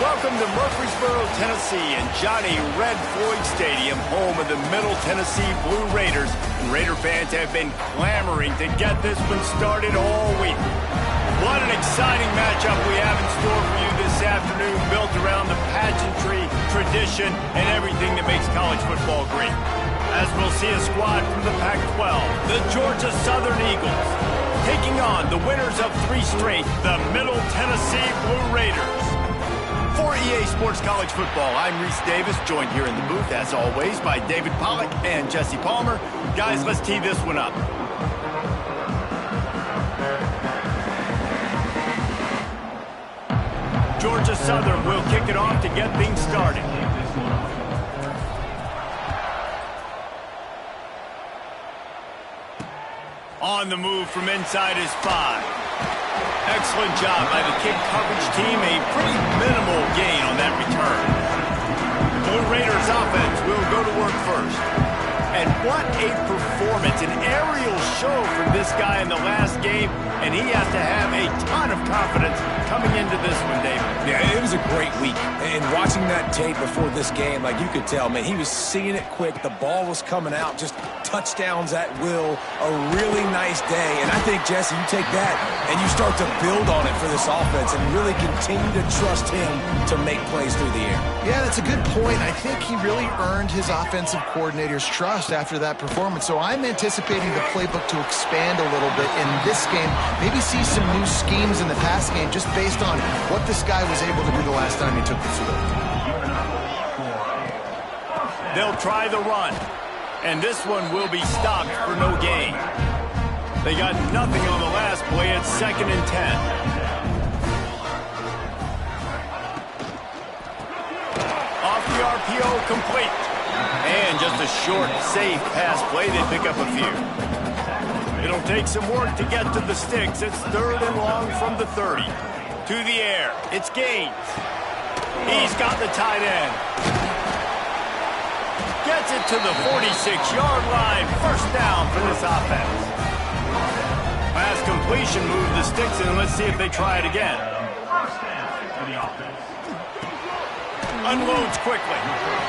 Welcome to Murfreesboro, Tennessee, and Johnny Red Floyd Stadium, home of the Middle Tennessee Blue Raiders. And Raider fans have been clamoring to get this one started all week. What an exciting matchup we have in store for you this afternoon, built around the pageantry, tradition, and everything that makes college football great. As we'll see a squad from the Pac-12, the Georgia Southern Eagles, taking on the winners of 3 straight, the Middle Tennessee Blue Raiders. For EA Sports College Football, I'm Reese Davis, joined here in the booth, as always, by David Pollack and Jesse Palmer. Guys, let's tee this one up. Georgia Southern will kick it off to get things started. On the move from inside his 5. Excellent job by the kick coverage team. A pretty minimal gain on that return. Blue Raiders offense will go to work first. And what a performance. An aerial show from this guy in the last game. And he has to have a ton of confidence coming into this one, David. Yeah, it was a great week. And watching that tape before this game, like you could tell, man, he was seeing it quick. The ball was coming out, just touchdowns at will. A really nice day. And I think, Jesse, you take that and you start to build on it for this offense and really continue to trust him to make plays through the air. Yeah, that's a good point. I think he really earned his offensive coordinator's trust after that performance. So I'm anticipating the playbook to expand a little bit in this game. Maybe see some new schemes in the pass game just based on what this guy was able to do the last time he took the field. They'll try the run, and this one will be stopped for no gain. They got nothing on the last play. It's 2nd and 10. Off the RPO, complete. And just a short, safe pass play. They pick up a few. It'll take some work to get to the sticks. It's 3rd and long from the 30. To the air. It's Gaines. He's got the tight end. Gets it to the 46-yard line. 1st down for this offense. Pass completion, move the sticks, and let's see if they try it again. Unloads quickly.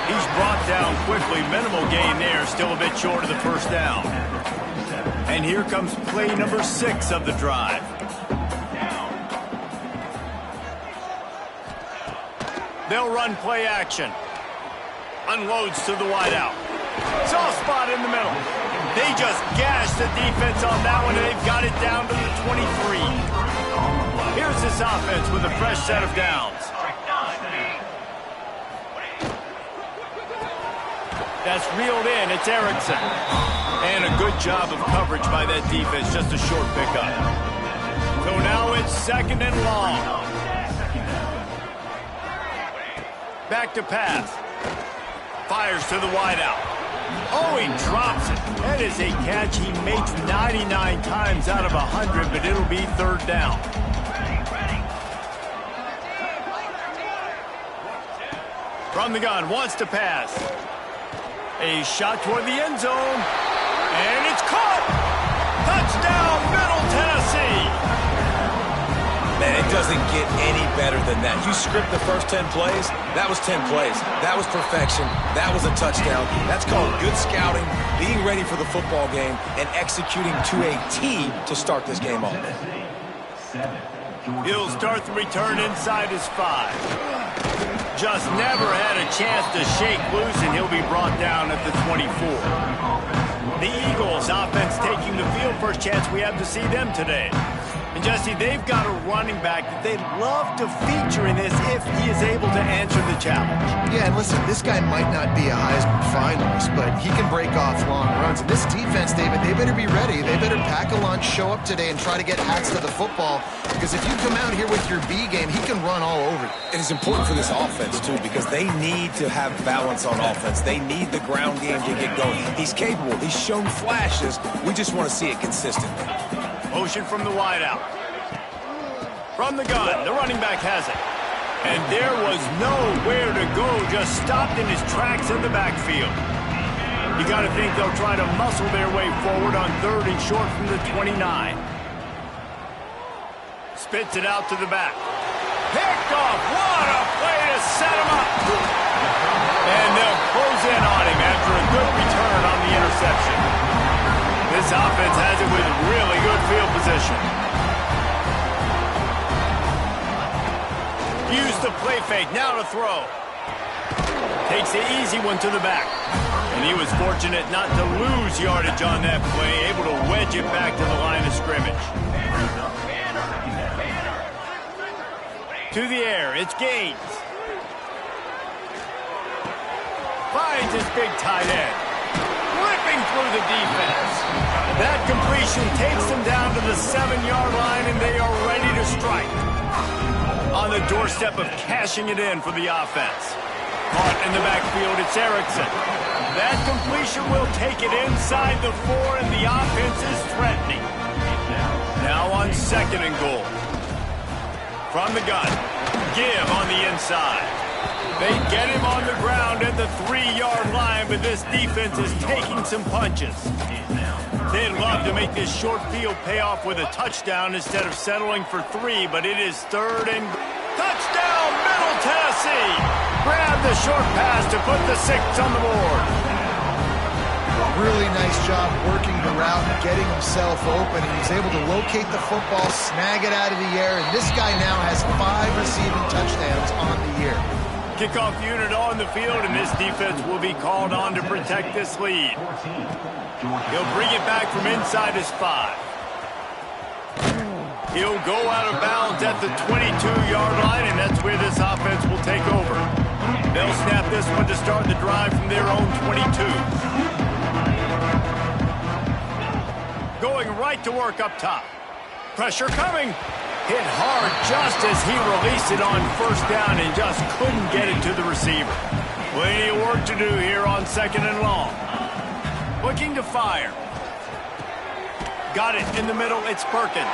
He's brought down quickly. Minimal gain there. Still a bit short of the 1st down. And here comes play number 6 of the drive. They'll run play action. Unloads to the wideout. Soft spot in the middle. They just gashed the defense on that one, and they've got it down to the 23. Here's this offense with a fresh set of downs. That's reeled in. It's Erickson. And a good job of coverage by that defense. Just a short pickup. So now it's 2nd and long. Back to pass. Fires to the wideout. Oh, he drops it. That is a catch he makes 99 times out of 100, but it'll be 3rd down. From the gun, wants to pass. A shot toward the end zone. And it's caught! Touchdown, Middle Tennessee! Man, it doesn't get any better than that. You script the first 10 plays, that was 10 plays. That was perfection. That was a touchdown. That's called good scouting, being ready for the football game, and executing to a T to start this game off. He'll start the return inside his 5. Just never had a chance to shake loose, and he'll be brought down at the 24. The Eagles offense taking the field. First chance we have to see them today. And Jesse, they've got a running back that they'd love to feature in this if he is able to answer the challenge. Yeah, and listen, this guy might not be a Heisman finalist, but he can break off long runs. And this defense, David, they better be ready. They better pack a lunch, show up today, and try to get hats to the football. Because if you come out here with your B game, he can run all over you. It is important for this offense, too, because they need to have balance on offense. They need the ground game to get going. He's capable. He's shown flashes. We just want to see it consistently. Motion from the wideout. From the gun, the running back has it. And there was nowhere to go, just stopped in his tracks in the backfield. You got to think they'll try to muscle their way forward on 3rd and short from the 29. Spits it out to the back. Picked off. What a play to set him up. And they'll close in on him after a good return on the interception. This offense has it with really good field position. Use the play fake. Now to throw. Takes the easy one to the back. And he was fortunate not to lose yardage on that play, able to wedge it back to the line of scrimmage. To the air, it's Gaines. Finds his big tight end. Ripping through the defense. That completion takes them down to the 7-yard line, and they are ready to strike. On the doorstep of cashing it in for the offense. Caught in the backfield, it's Erickson. That completion will take it inside the 4, and the offense is threatening. Now on 2nd and goal. From the gun, give on the inside. They get him on the ground at the 3-yard line, but this defense is taking some punches. They'd love to make this short field pay off with a touchdown instead of settling for 3, but it is 3rd and touchdown, Middle Tennessee. Grab the short pass to put the 6 on the board. Really nice job working the route and getting himself open. He was able to locate the football, snag it out of the air, and this guy now has 5 receiving touchdowns on the year. Kickoff unit on the field, and this defense will be called on to protect this lead. He'll bring it back from inside his 5. He'll go out of bounds at the 22-yard line, and that's where this offense will take over. They'll snap this one to start the drive from their own 22. Going right to work up top. Pressure coming. Hit hard just as he released it on 1st down and just couldn't get it to the receiver. Plenty of work to do here on 2nd and long. Looking to fire. Got it in the middle. It's Perkins.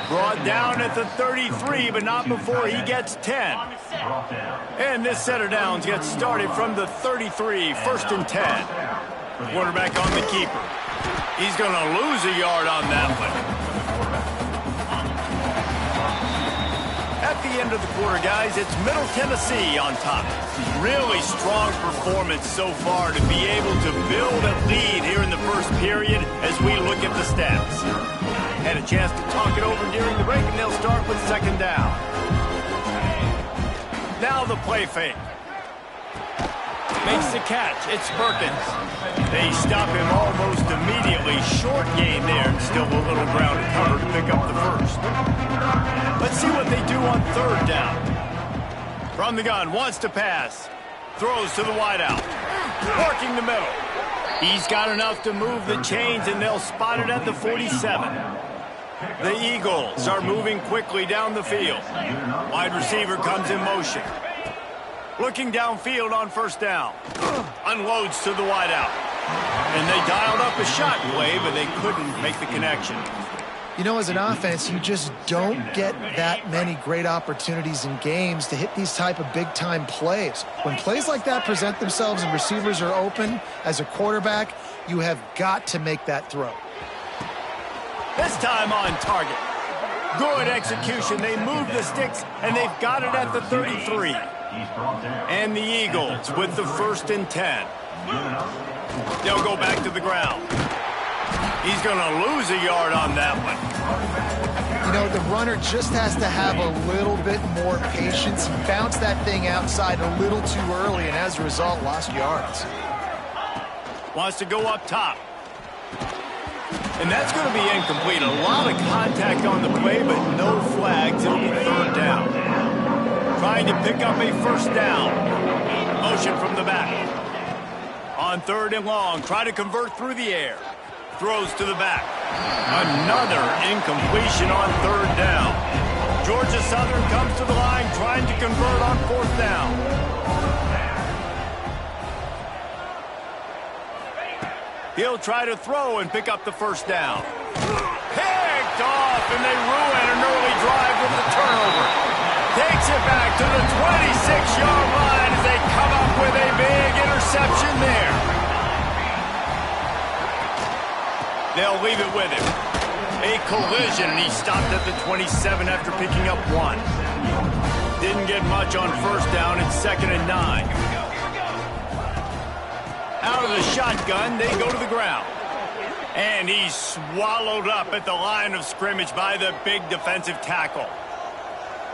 Brought down at the 33, but not before he gets 10. And this set of downs gets started from the 33, 1st and 10. Quarterback on the keeper. He's going to lose a yard on that one. At the end of the quarter, guys, it's Middle Tennessee on top. Really strong performance so far to be able to build a lead here in the 1st period as we look at the stats. Had a chance to talk it over during the break, and they'll start with 2nd down. Now the play fake. Makes the catch. It's Perkins. They stop him almost immediately. Short gain there, and still a little ground to cover to pick up the 1st. Let's see what they do on 3rd down. From the gun, wants to pass. Throws to the wideout. Working the middle. He's got enough to move the chains, and they'll spot it at the 47. The Eagles are moving quickly down the field. Wide receiver comes in motion. Looking downfield on 1st down. Unloads to the wideout. And they dialed up a shot play, but they couldn't make the connection. You know, as an offense, you just don't get that many great opportunities in games to hit these type of big-time plays. When plays like that present themselves and receivers are open, as a quarterback, you have got to make that throw. This time on target. Good execution. They move the sticks, and they've got it at the 33. And the Eagles with the 1st and 10. They'll go back to the ground. He's going to lose a yard on that one. You know, the runner just has to have a little bit more patience. He bounced that thing outside a little too early, and as a result, lost yards. Wants to go up top. And that's going to be incomplete. A lot of contact on the play, but no flags. It'll be 3rd down. Trying to pick up a 1st down. Motion from the back. On 3rd and long, try to convert through the air. Throws to the back. Another incompletion on 3rd down. Georgia Southern comes to the line trying to convert on 4th down. He'll try to throw and pick up the 1st down. Picked off, and they ruin an early drive with the turnover. Takes it back to the 26-yard line as they come up with a big interception there. They'll leave it with him. A collision, and he stopped at the 27 after picking up 1. Didn't get much on first down. It's 2nd and 9. Out of the shotgun, they go to the ground. And he's swallowed up at the line of scrimmage by the big defensive tackle.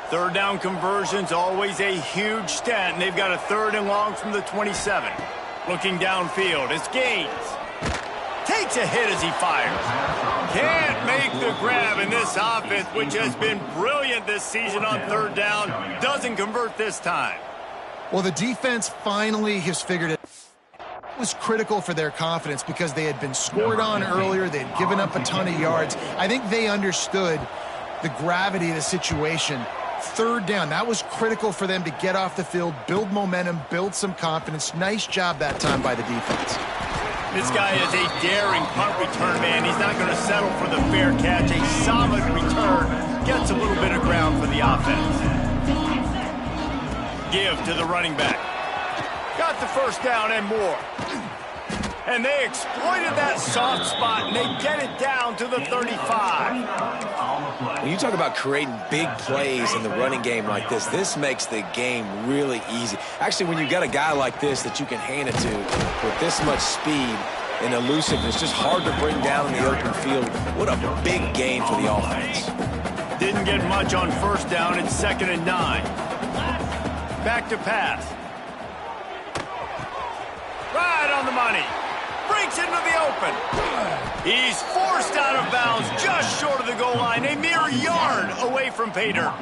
Third down conversion's always a huge stat, and they've got a 3rd and long from the 27. Looking downfield, it's Gaines. Takes a hit as he fires. Can't make the grab, and this offense, which has been brilliant this season on 3rd down, doesn't convert this time. Well, the defense finally has figured it. It was critical for their confidence because they had been scored on earlier. They had given up a ton of yards. I think they understood the gravity of the situation. 3rd down, that was critical for them to get off the field, build momentum, build some confidence. Nice job that time by the defense. This guy is a daring punt return man. He's not going to settle for the fair catch. A solid return gets a little bit of ground for the offense. Give to the running back. Got the 1st down and more. And they exploited that soft spot, and they get it down to the 35. When you talk about creating big plays in the running game like this makes the game really easy. Actually, when you've got a guy like this that you can hand it to with this much speed and elusiveness, just hard to bring down in the open field. What a big gain for the offense. Didn't get much on first down. It's 2nd and 9. Back to pass. Right on the money. Breaks into the open. He's forced out of bounds just short of the goal line, a mere yard away from pay dirt.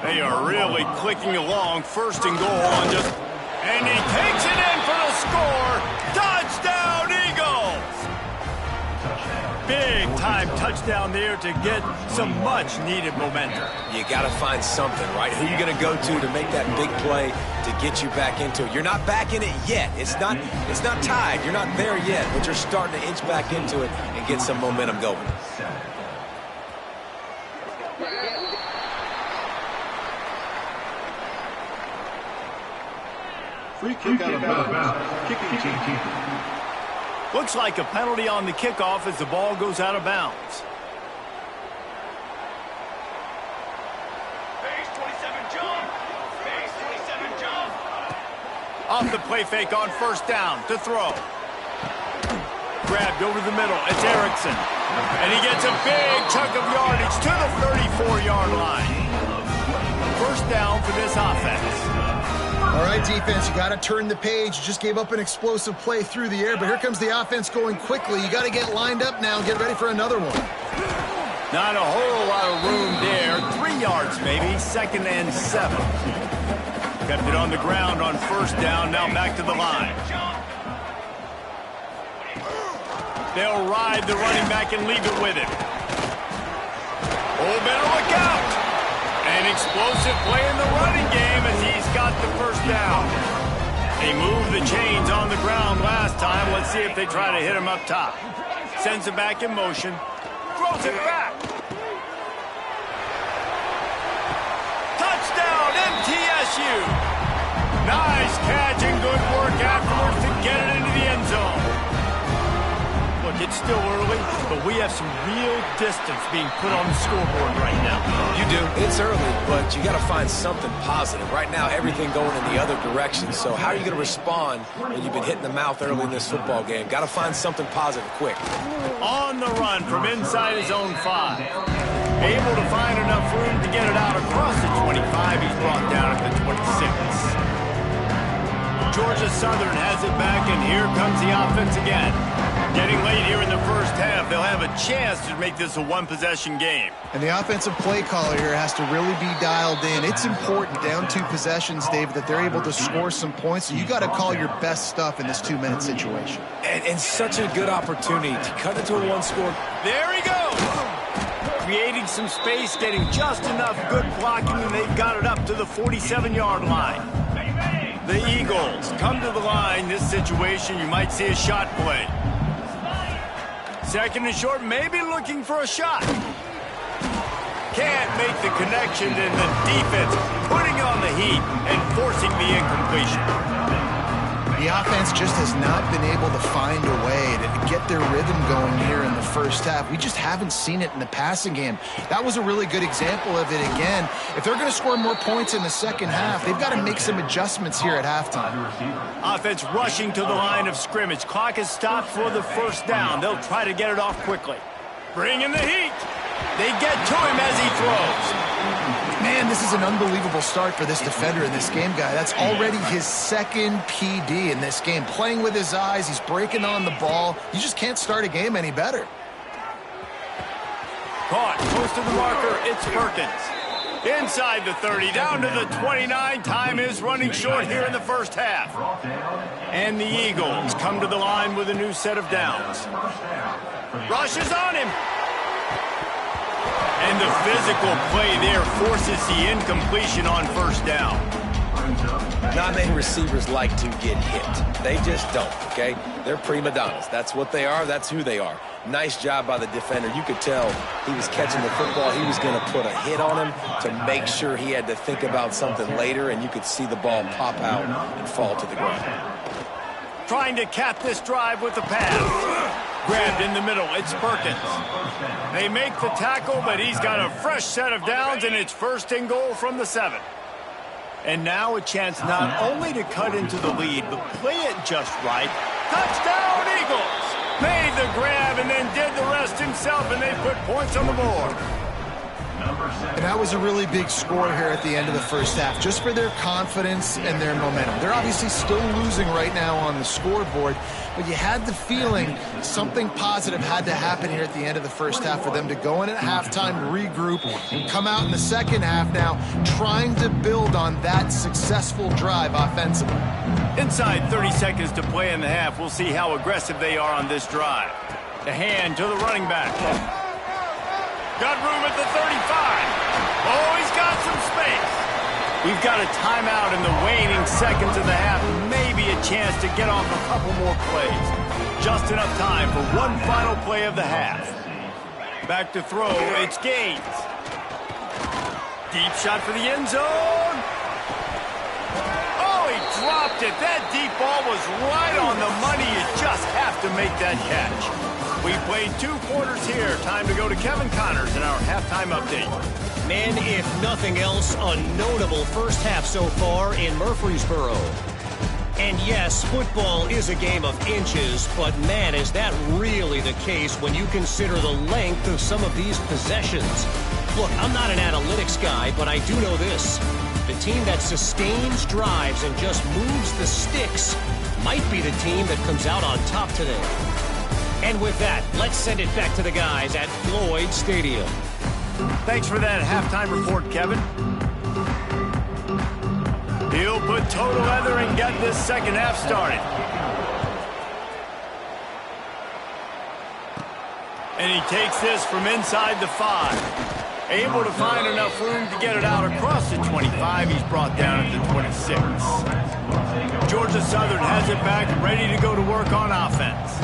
They are really clicking along. 1st and goal on just... And he takes it in for the score. Touchdown, Eagles! Big-time touchdown there to get some much-needed momentum. You got to find something, right? Who are you going to go to make that big play to get you back into it? You're not back in it yet. It's not tied. You're not there yet, but you're starting to inch back into it and get some momentum going. Free kick out of bounds. Kicking team. Looks like a penalty on the kickoff as the ball goes out of bounds. Base 27 jump. Base 27 jump. Off the play fake on 1st down to throw. Grabbed over the middle. It's Erickson. And he gets a big chunk of yardage to the 34-yard line. 1st down for this offense. All right, defense, you got to turn the page. You just gave up an explosive play through the air, but here comes the offense going quickly. You got to get lined up now and get ready for another one. Not a whole lot of room there. 3 yards maybe. 2nd and 7. Kept it on the ground on 1st down. Now back to the line. They'll ride the running back and leave it with him. Oh, better look out. An explosive play in the running game as he's got the 1st down. They moved the chains on the ground last time. Let's see if they try to hit him up top. Sends it back in motion. Throws it back. Touchdown, MTSU. Nice catch and good work afterwards to get it into the end zone. Look, it's still early, but we have some real distance being put on the scoreboard right now. You do. It's early, but you got to find something positive. Right now, everything going in the other direction. So how are you going to respond when you've been hit in the mouth early in this football game? Got to find something positive quick. On the run from inside his own 5. Able to find enough room to get it out across the 25. He's brought down at the 26. Georgia Southern has it back, and here comes the offense again. Getting late here in the 1st half, they'll have a chance to make this a one-possession game. And the offensive play caller here has to really be dialed in. It's important, down 2 possessions, David, that they're able to score some points. So you got to call your best stuff in this 2-minute situation. And such a good opportunity to cut into a 1-score. There he goes! Creating some space, getting just enough good blocking, and they've got it up to the 47-yard line. The Eagles come to the line. This situation, you might see a shot play. 2nd and short, maybe looking for a shot. Can't make the connection, and the defense putting on the heat and forcing the incompletion. The offense just has not been able to find a way to get their rhythm going here in the first half. We just haven't seen it in the passing game. That was a really good example of it again. If they're going to score more points in the second half, they've got to make some adjustments here at halftime. Offense rushing to the line of scrimmage. Clock is stopped for the first down. They'll try to get it off quickly. Bring in the heat. They get to him as he throws. Man, this is an unbelievable start for this defender in this game, guy. That's already his second PD in this game. Playing with his eyes, he's breaking on the ball. You just can't start a game any better. Caught, close to the marker, it's Perkins. Inside the 30, down to the 29. Time is running short here in the first half. And the Eagles come to the line with a new set of downs. Rush is on him. And the physical play there forces the incompletion on first down. Not many receivers like to get hit. They just don't, okay? They're prima donnas. That's what they are. That's who they are. Nice job by the defender. You could tell he was catching the football. He was going to put a hit on him to make sure he had to think about something later, and you could see the ball pop out and fall to the ground. Trying to cap this drive with the pass. Grabbed in the middle, it's Perkins. They make the tackle, but he's got a fresh set of downs, and it's first and goal from the 7. And now a chance not only to cut into the lead, but play it just right. Touchdown, Eagles! Made the grab and then did the rest himself, and they put points on the board. And that was a really big score here at the end of the first half, just for their confidence and their momentum. They're obviously still losing right now on the scoreboard, but you had the feeling something positive had to happen here at the end of the first half for them to go in at halftime, regroup, and come out in the second half now trying to build on that successful drive offensively. Inside 30 seconds to play in the half. We'll see how aggressive they are on this drive. The hand to the running back. Got room at the 35. Oh, he's got some space. We've got a timeout in the waning seconds of the half. Maybe a chance to get off a couple more plays. Just enough time for one final play of the half. Back to throw, it's Gaines. Deep shot for the end zone. Oh, he dropped it. That deep ball was right on the money. You just have to make that catch. We played 2 quarters here. Time to go to Kevin Connors in our halftime update. Man, if nothing else, a notable first half so far in Murfreesboro. And yes, football is a game of inches, but man, is that really the case when you consider the length of some of these possessions. Look, I'm not an analytics guy, but I do know this. The team that sustains drives and just moves the sticks might be the team that comes out on top today. And with that, let's send it back to the guys at Floyd Stadium. Thanks for that halftime report, Kevin. He'll put total leather and get this second half started. And he takes this from inside the 5. Able to find enough room to get it out across the 25. He's brought down at the 26. Georgia Southern has it back, ready to go to work on offense.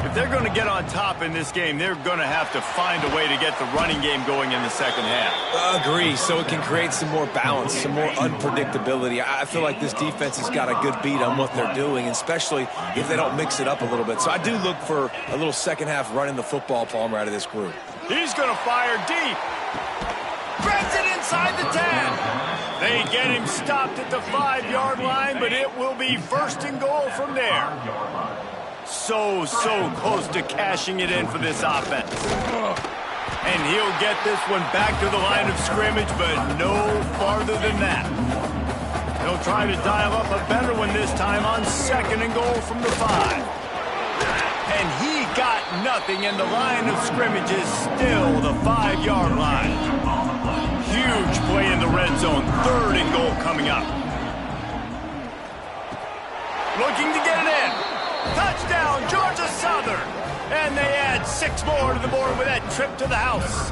If they're going to get on top in this game, they're going to have to find a way to get the running game going in the second half. Agree, so it can create some more balance, some more unpredictability. I feel like this defense has got a good beat on what they're doing, especially if they don't mix it up a little bit. So I do look for a little second half running the football palm out of this group. He's going to fire deep. Threads it inside the 10. They get him stopped at the 5-yard line, but it will be first and goal from there. So close to cashing it in for this offense. And he'll get this one back to the line of scrimmage, but no farther than that. He'll try to dial up a better one this time on second and goal from the 5. And he got nothing, and the line of scrimmage is still the 5-yard line. Huge play in the red zone. Third and goal coming up. Looking to get it in. Touchdown, Georgia Southern. And they add 6 more to the board with that trip to the house.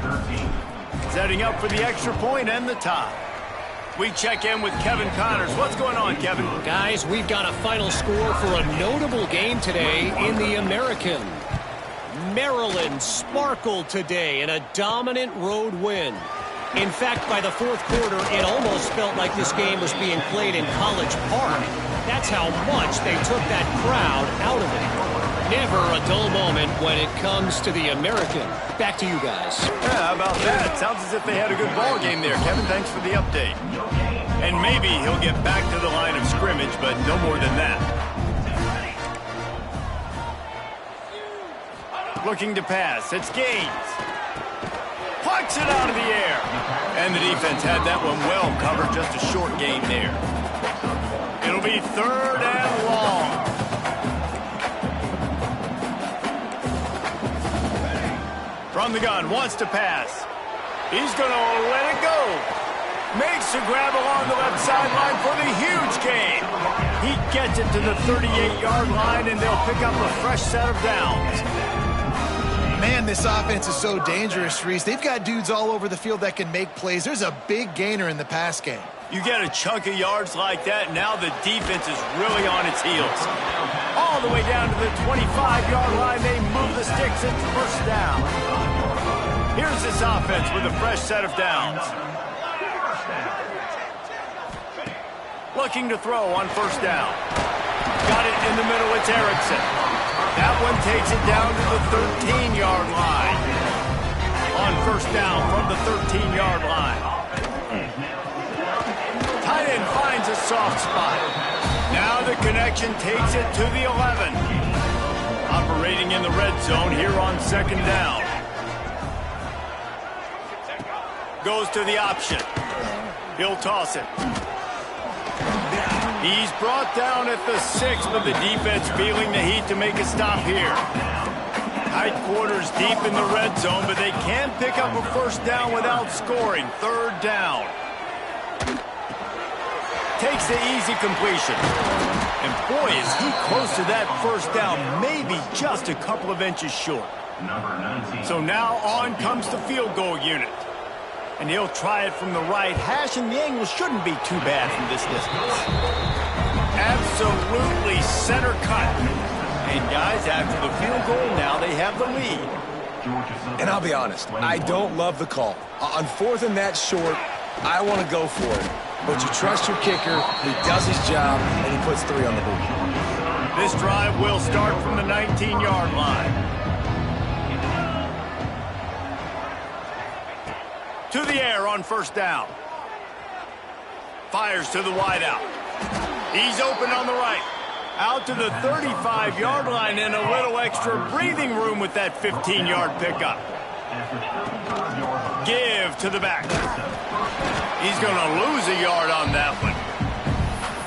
Setting up for the extra point and the tie. We check in with Kevin Connors. What's going on, Kevin? Guys, we've got a final score for a notable game today in the American. Maryland sparkled today in a dominant road win. In fact, by the fourth quarter, it almost felt like this game was being played in College Park. That's how much they took that crowd out of it. Never a dull moment when it comes to the American. Back to you guys. Yeah, how about that? Sounds as if they had a good ball game there. Kevin, thanks for the update. And maybe he'll get back to the line of scrimmage, but no more than that. Looking to pass. It's Gaines. Plucks it out of the air. And the defense had that one well covered. Just a short gain there. It'll be 3rd and long. From the gun, wants to pass. He's going to let it go. Makes a grab along the left sideline for the huge gain. He gets it to the 38-yard line, and they'll pick up a fresh set of downs. Man, this offense is so dangerous, Reese. They've got dudes all over the field that can make plays. There's a big gainer in the pass game. You get a chunk of yards like that, now the defense is really on its heels. All the way down to the 25-yard line, they move the sticks. It's 1st down. Here's this offense with a fresh set of downs. Looking to throw on 1st down. Got it in the middle, it's Erickson. That one takes it down to the 13-yard line. On 1st down from the 13-yard line. Tight end finds a soft spot. Now the connection takes it to the 11. Operating in the red zone here on 2nd down. Goes to the option. He'll toss it. He's brought down at the 6, but the defense feeling the heat to make a stop here. Tight quarters deep in the red zone, but they can't pick up a 1st down without scoring. 3rd down. Takes the easy completion. And boy, is he close to that 1st down, maybe just a couple of inches short. So now on comes the field goal unit. And he'll try it from the right hash, and the angle shouldn't be too bad from this distance. Absolutely center cut. And guys, after the field goal, now they have the lead. And I'll be honest, I don't love the call. On 4th and that short, I want to go for it. But you trust your kicker, he does his job, and he puts 3 on the board. This drive will start from the 19-yard line. To the air on 1st down. Fires to the wideout. He's open on the right. Out to the 35-yard line and a little extra breathing room with that 15-yard pickup. Give to the back. He's going to lose a yard on that one.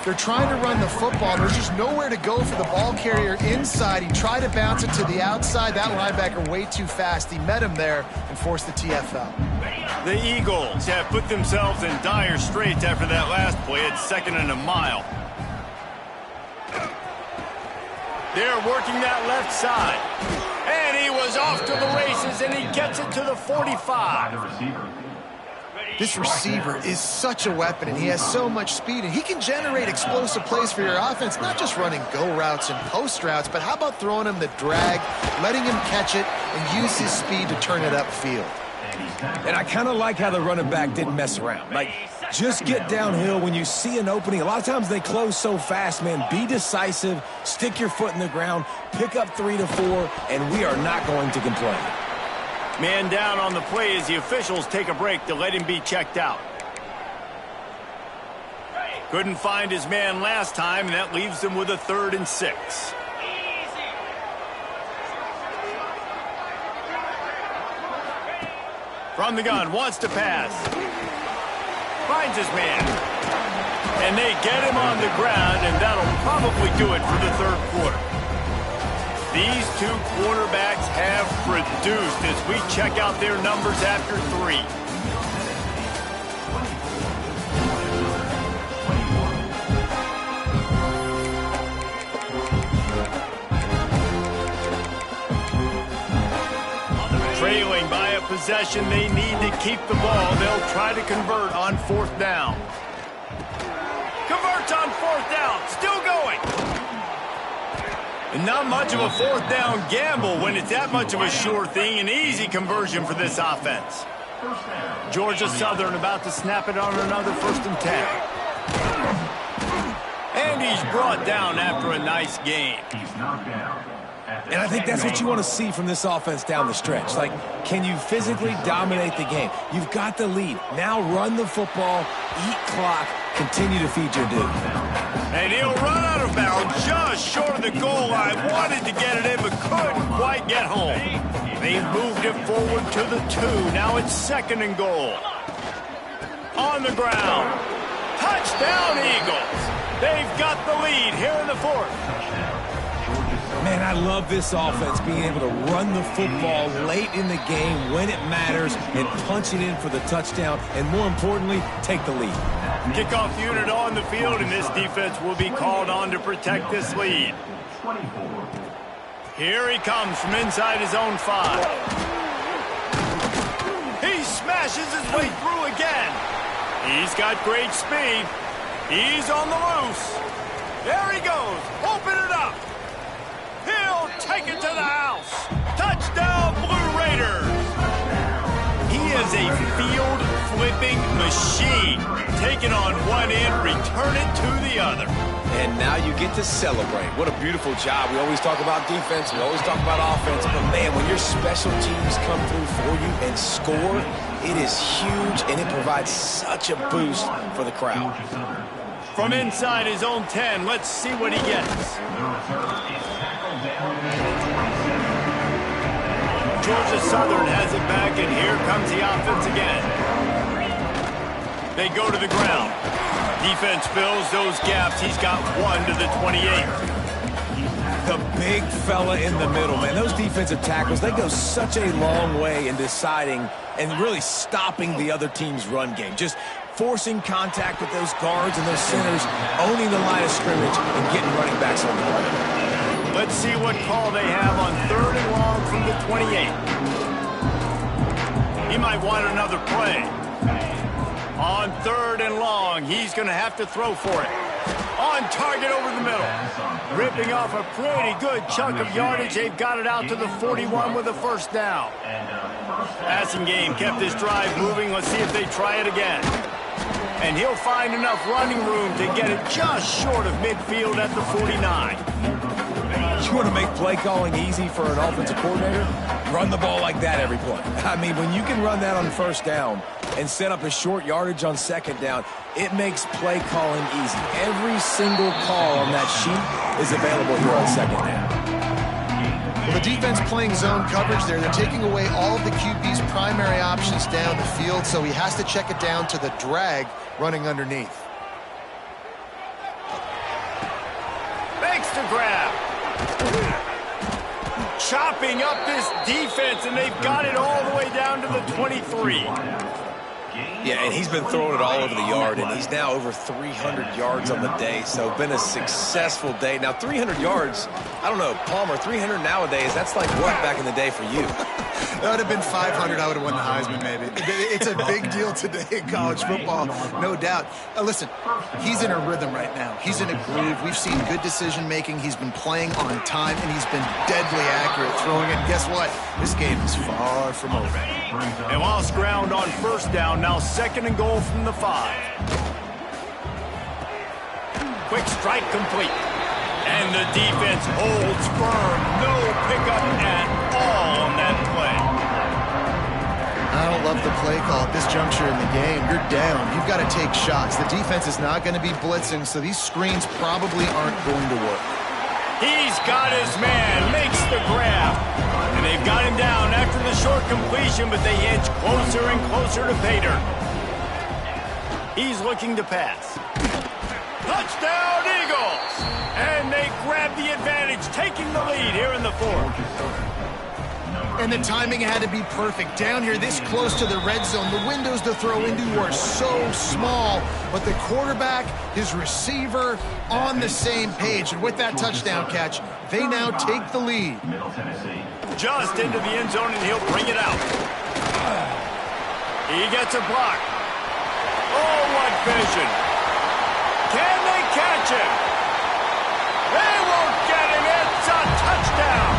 They're trying to run the football. There's just nowhere to go for the ball carrier inside. He tried to bounce it to the outside. That linebacker way too fast. He met him there and forced the TFL. The Eagles have put themselves in dire straits after that last play at 2nd and a mile. They're working that left side. And he was off to the races, and he gets it to the 45. This receiver is such a weapon, and he has so much speed, and he can generate explosive plays for your offense, not just running go routes and post routes, but how about throwing him the drag, letting him catch it, and use his speed to turn it upfield. And I kind of like how the running back didn't mess around. Like, just get downhill when you see an opening. A lot of times they close so fast, man. Be decisive, stick your foot in the ground, pick up 3 to 4, and we are not going to complain. Man down on the play as the officials take a break to let him be checked out. Couldn't find his man last time, and that leaves them with a 3rd and 6. From the gun, wants to pass. Finds his man. And they get him on the ground, and that'll probably do it for the 3rd quarter. These two quarterbacks have produced as we check out their numbers after 3. Trailing by a possession, they need to keep the ball. They'll try to convert on 4th down. Converts on 4th down, still going. And not much of a 4th down gamble when it's that much of a sure thing. An easy conversion for this offense. Georgia Southern about to snap it on another 1st and 10. And he's brought down after a nice gain. And I think that's what you want to see from this offense down the stretch. Like, can you physically dominate the game? You've got the lead. Now run the football, eat clock, continue to feed your dude. And he'll run out of bounds just short of the goal line. Wanted to get it in, but couldn't quite get home. They moved it forward to the 2. Now it's 2nd and goal. On the ground. Touchdown, Eagles. They've got the lead here in the 4th. Man, I love this offense being able to run the football late in the game when it matters and punch it in for the touchdown, and more importantly, take the lead. Kickoff unit on the field, and this defense will be called on to protect this lead. Here he comes from inside his own 5. He smashes his way through again. He's got great speed. He's on the loose. There he goes. Open it up. He'll take it to the house. Touchdown, Blue Raiders. He is a field-flipping machine. Taking on one end, return it to the other. And now you get to celebrate. What a beautiful job. We always talk about defense. We always talk about offense. But, man, when your special teams come through for you and score, it is huge, and it provides such a boost for the crowd. From inside his own 10, let's see what he gets. Georgia Southern has it back, and here comes the offense again. They go to the ground. Defense fills those gaps. He's got 1 to the 28. The big fella in the middle, man. Those defensive tackles, they go such a long way in deciding and really stopping the other team's run game. Just forcing contact with those guards and those centers, owning the line of scrimmage, and getting running backs on the ball. Let's see what call they have on 3rd and long from the 28. He might want another play. On 3rd and long, he's going to have to throw for it. On target over the middle. Ripping off a pretty good chunk of yardage. They've got it out to the 41 with a 1st down. Passing game kept this drive moving. Let's see if they try it again. And he'll find enough running room to get it just short of midfield at the 49. You want to make play calling easy for an offensive coordinator? Run the ball like that every play. I mean, when you can run that on 1st down and set up a short yardage on 2nd down, it makes play calling easy. Every single call on that sheet is available here on 2nd down. Well, the defense playing zone coverage there. They're taking away all of the QB's primary options down the field, so he has to check it down to the drag running underneath. Makes the grab. Chopping up this defense, and they've got it all the way down to the 23. Yeah, and he's been throwing it all over the yard, and he's now over 300 yards on the day, so been a successful day. Now, 300 yards, I don't know, Palmer, 300 nowadays, that's like what back in the day for you? That would have been 500. I would have won the Heisman, maybe. It's a big deal today in college football, no doubt. Listen, he's in a rhythm right now. He's in a groove. We've seen good decision-making. He's been playing on time, and he's been deadly accurate throwing it. And guess what? This game is far from over. And lost ground on 1st down. Now 2nd and goal from the 5. Quick strike complete. And the defense holds firm. No pickup at all on that play. I don't love the play call at this juncture in the game. You're down. You've got to take shots. The defense is not going to be blitzing, so these screens probably aren't going to work. He's got his man. Makes the grab. And they've got him down after the short completion, but they edge closer and closer to Pater. He's looking to pass. Touchdown, Eagles! And they grab the advantage, taking the lead here in the 4th. And the timing had to be perfect. Down here, this close to the red zone, the windows to throw into are so small. But the quarterback, his receiver, on the same page. And with that touchdown catch, they now take the lead. Just into the end zone, and he'll bring it out. He gets a block. Oh, what vision. Can they catch him? They won't get him. It's a touchdown.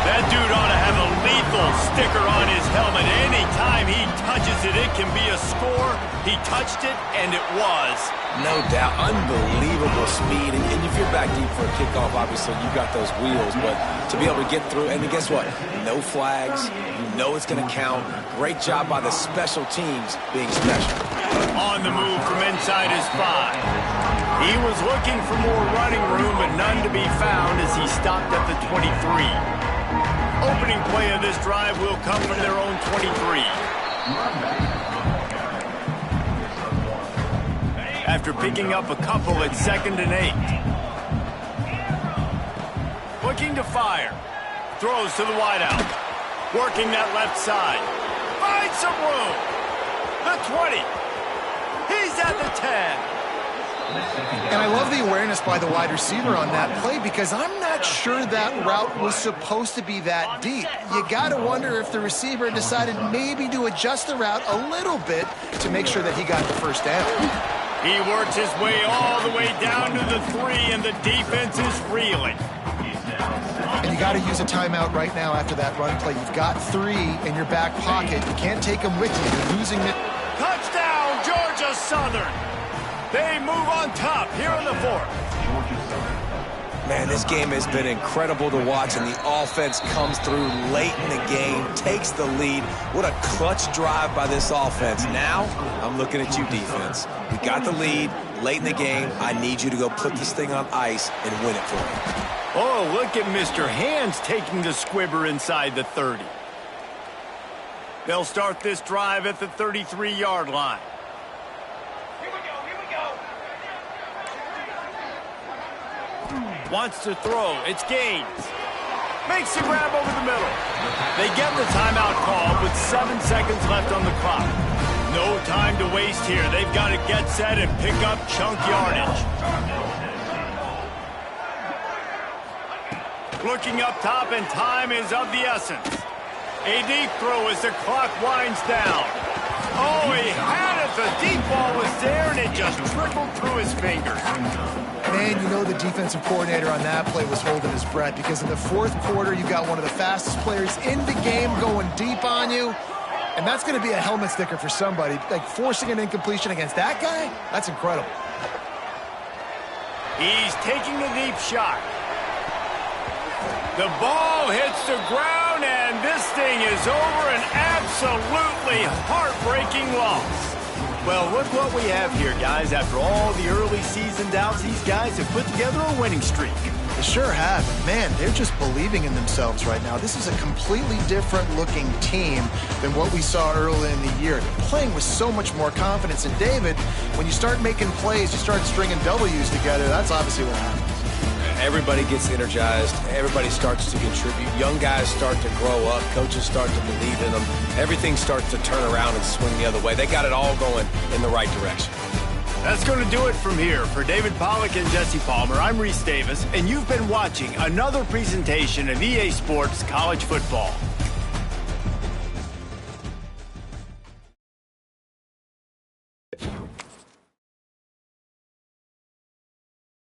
That dude ought to have a lethal Double sticker on his helmet. Anytime he touches it, it can be a score. He touched it, and it was. No doubt. Unbelievable speed. And if you're back deep for a kickoff, obviously you got those wheels. But to be able to get through, and guess what? No flags. You know it's going to count. Great job by the special teams being special. On the move from inside his 5. He was looking for more running room, but none to be found as he stopped at the 23. Opening play of this drive will come from their own 23. After picking up a couple at 2nd and 8. Looking to fire. Throws to the wideout. Working that left side. Finds some room. The 20. He's at the 10. And I love the awareness by the wide receiver on that play because I'm not sure that route was supposed to be that deep. You got to wonder if the receiver decided maybe to adjust the route a little bit to make sure that he got the first down. He works his way all the way down to the 3, and the defense is reeling. And you got to use a timeout right now after that run play. You've got 3 in your back pocket. You can't take them with you. You're losing it. Touchdown, Georgia Southern. They move on top here in the 4th. Man, this game has been incredible to watch, and the offense comes through late in the game, takes the lead. What a clutch drive by this offense. Now, I'm looking at you, defense. We got the lead late in the game. I need you to go put this thing on ice and win it for me. Oh, look at Mr. Hands taking the squibber inside the 30. They'll start this drive at the 33-yard line. Wants to throw. It's Gaines. Makes the grab over the middle. They get the timeout called with 7 seconds left on the clock. No time to waste here. They've got to get set and pick up chunk yardage. Looking up top, and time is of the essence. A deep throw as the clock winds down. Oh, he had it. The deep ball was there, and it just trickled through his fingers. Man, you know the defensive coordinator on that play was holding his breath because in the 4th quarter, you got one of the fastest players in the game going deep on you, and that's going to be a helmet sticker for somebody. Like, forcing an incompletion against that guy, that's incredible. He's taking the deep shot. The ball hits the ground, and this thing is over. An absolutely heartbreaking loss. Well, look what we have here, guys. After all the early season doubts, these guys have put together a winning streak. They sure have. Man, they're just believing in themselves right now. This is a completely different-looking team than what we saw early in the year. They're playing with so much more confidence. And, David, when you start making plays, you start stringing W's together, that's obviously what happens. Everybody gets energized. Everybody starts to contribute. Young guys start to grow up. Coaches start to believe in them. Everything starts to turn around and swing the other way. They got it all going in the right direction. That's going to do it from here. For David Pollack and Jesse Palmer, I'm Reese Davis, and you've been watching another presentation of EA Sports College Football.